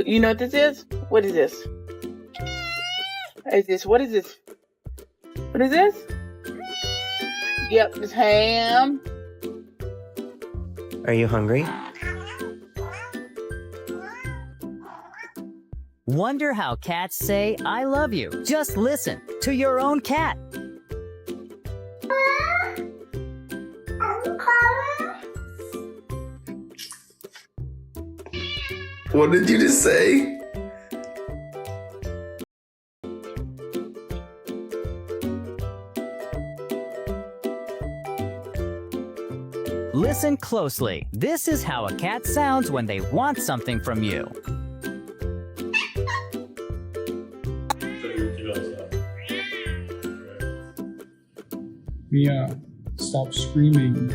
You know what this is? What is this? What is this? What is this? What is this? Yep, it's ham. Are you hungry? Wonder how cats say I love you. Just listen to your own cat. What did you just say? Listen closely. This is how a cat sounds when they want something from you. Mia, stop screaming.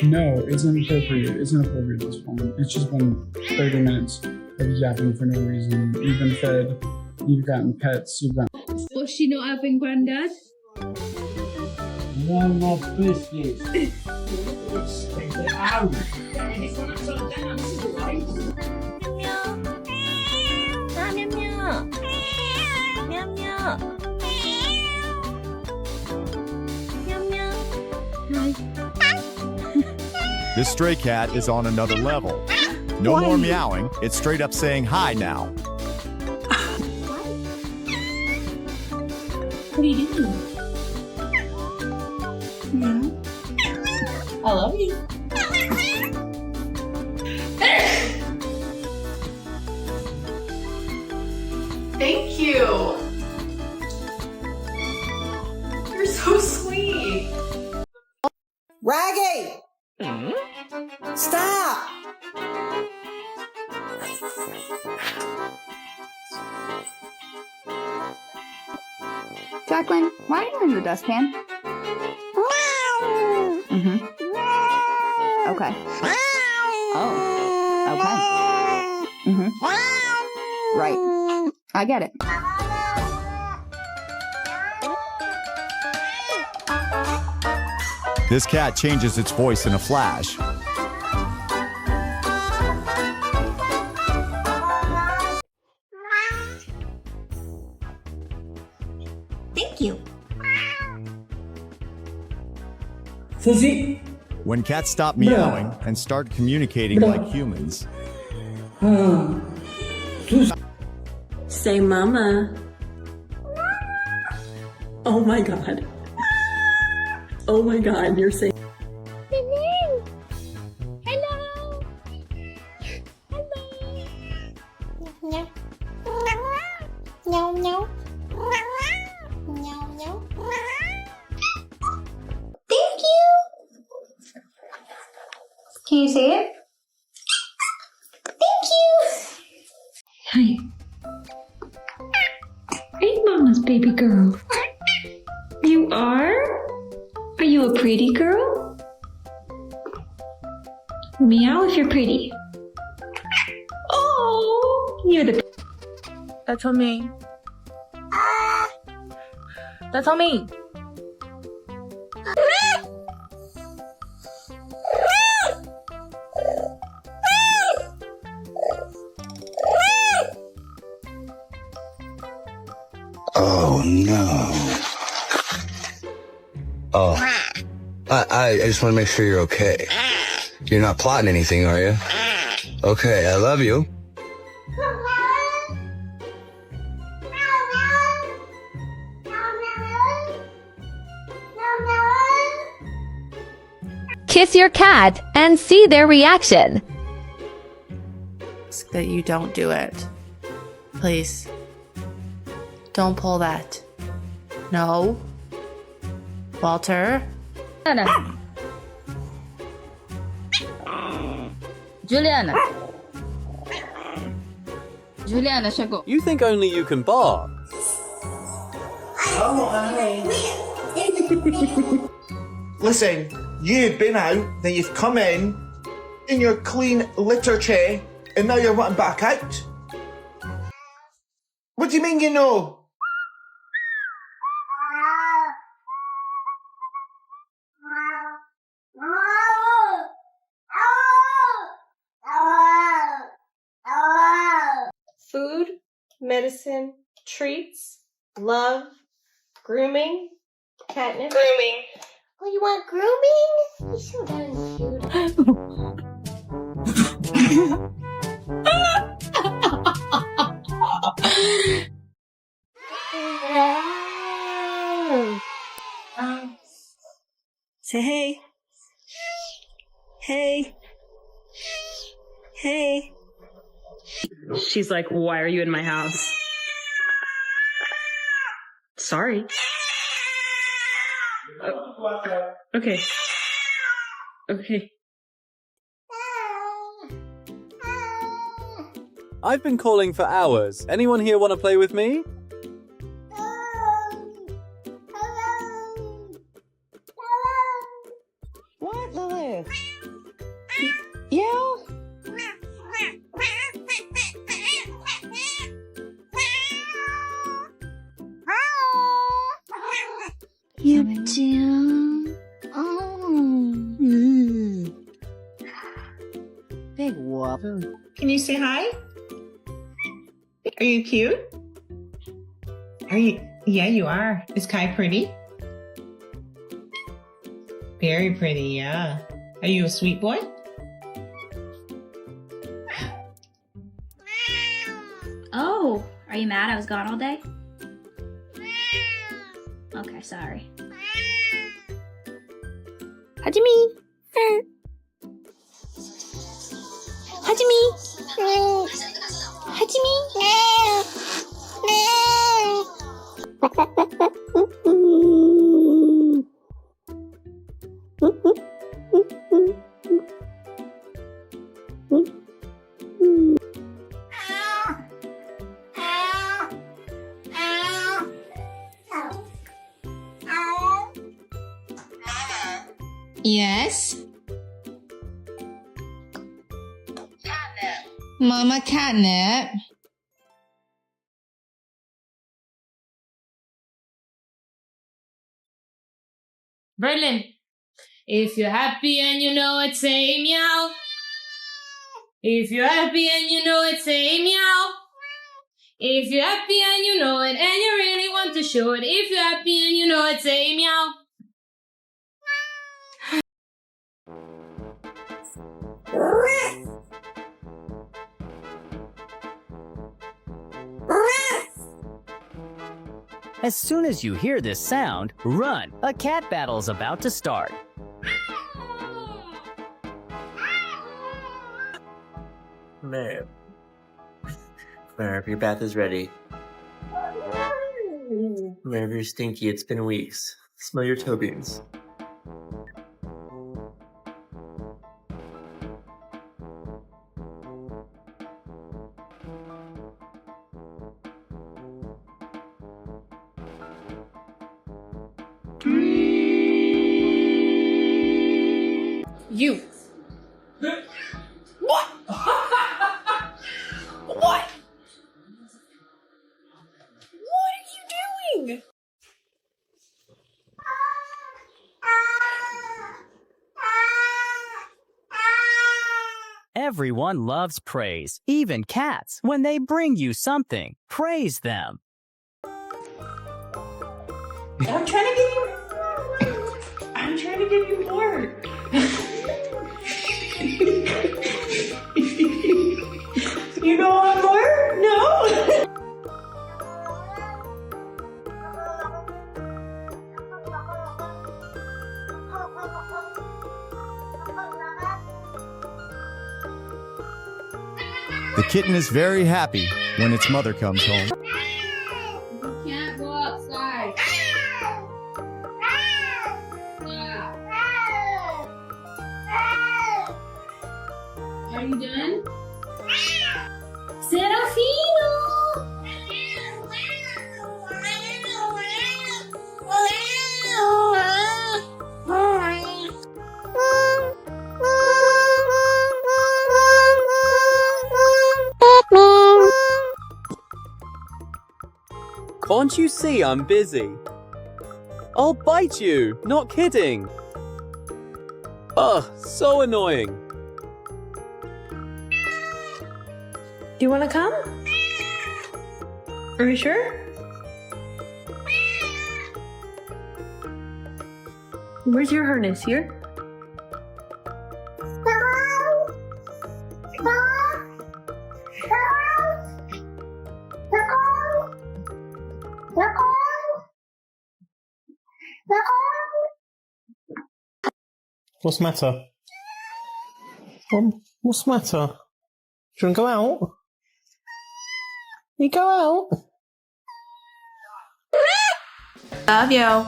No, it's inappropriate. It's inappropriate at this point. It's just been 30 minutes of yapping for no reason. You've been fed. You've gotten pets. You've got. Was she not having Grandad? No more biscuits. Ow! This stray cat is on another level. No more meowing, it's straight up saying hi now. What are you doing? Yeah. I love you. Thank you. You're so sweet. Raggy! Stop! Jacqueline, why are you in the dustpan? Mm-hmm. Okay. Oh. Okay. Mm-hmm. Right. I get it. This cat changes its voice in a flash. Thank you. Susie? When cats stop meowing and start communicating like humans. Say mama. Oh my god. Oh my god, you're saying. Hello. Hello. No. No, no. No, no. Thank you. Can you say it? Thank you. Hi. Are you Mama's baby girl? You are? Are you a pretty girl? Meow if you're pretty. Oh, you're the. That's on me. That's on me. Oh no. Oh. I just want to make sure you're okay. You're not plotting anything, are you? Okay, I love you. Kiss your cat and see their reaction. That you don't do it. Please. Don't pull that. No. Walter. Juliana. Juliana, Shago. You think only you can bark? Listen, you've been out, then you've come in your clean litter tray, and now you're wanting back out? What do you mean you know? medicine, treats, love, grooming, catnip. Grooming. Oh, you want grooming? You're so darn cute. Say hey. Hey. Hey. She's like, why are you in my house? Sorry. Okay. Okay. I've been calling for hours. Anyone here want to play with me? What, Lilith? You? You do? Oh. Big whoop. Can you say hi? Are you cute? Are you? Yeah, you are. Is Kai pretty? Very pretty, yeah. Are you a sweet boy? Oh, are you mad I was gone all day? Okay, sorry. Hajime. Hajime. Yes. Mama Catnip. Berlin. If you're happy and you know it, say meow. If you're happy and you know it, say meow. If you're happy and you know it, and you really want to show it, if you're happy and you know it, say meow. As soon as you hear this sound, run. A cat battle's about to start. Merv. Merv, your bath is ready. Merv, you're stinky. It's been weeks. Smell your toe beans. You. What? What? What are you doing? Everyone loves praise, even cats. When they bring you something, praise them. I'm trying to give you more. You don't want more? No. The kitten is very happy when its mother comes home. You can't go outside. Are you done? Serafino! Can't you see I'm busy? I'll bite you! Not kidding! Ugh, so annoying. Do you want to come? Are you sure? Where's your harness? Here? What's the matter? What's the matter? Do you want to go out? You go out? Love you.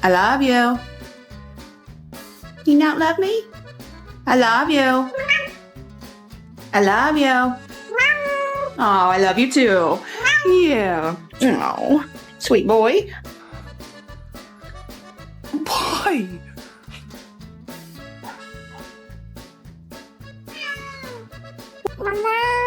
I love you. You not love me? I love you. I love you. Oh, I love you too. Yeah. Oh, sweet boy. Why? Mama.